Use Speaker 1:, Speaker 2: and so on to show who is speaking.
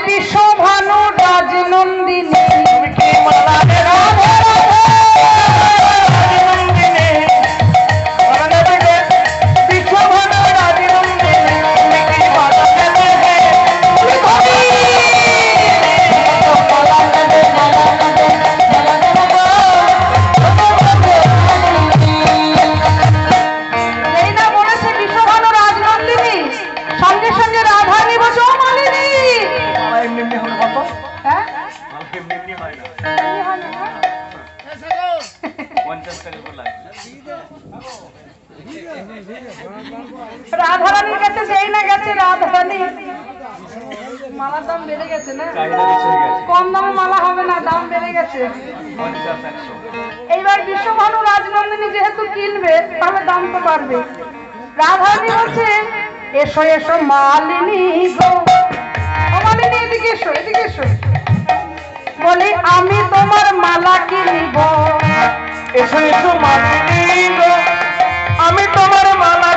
Speaker 1: বিশ্বভানু রাজনন্দিনী রাধারানীর কাছে যেই না গেছে রাধারানী মালার দাম বেড়ে গেছে না, কম দামে মালা হবে না, দাম বেড়ে গেছে। এইবার বিশ্বভানু রাজনন্দিনী যেহেতু কিনবে তাহলে দাম তো বাড়বে। রাধারানী বলছে এসো এসো মালিনী গো, ও মালিনী এদিকে এসো, এদিকে এসো। বলি আমি তোমার মালা কিনিব।
Speaker 2: এসো এসো মালিনী গো, আমি তোমার মালা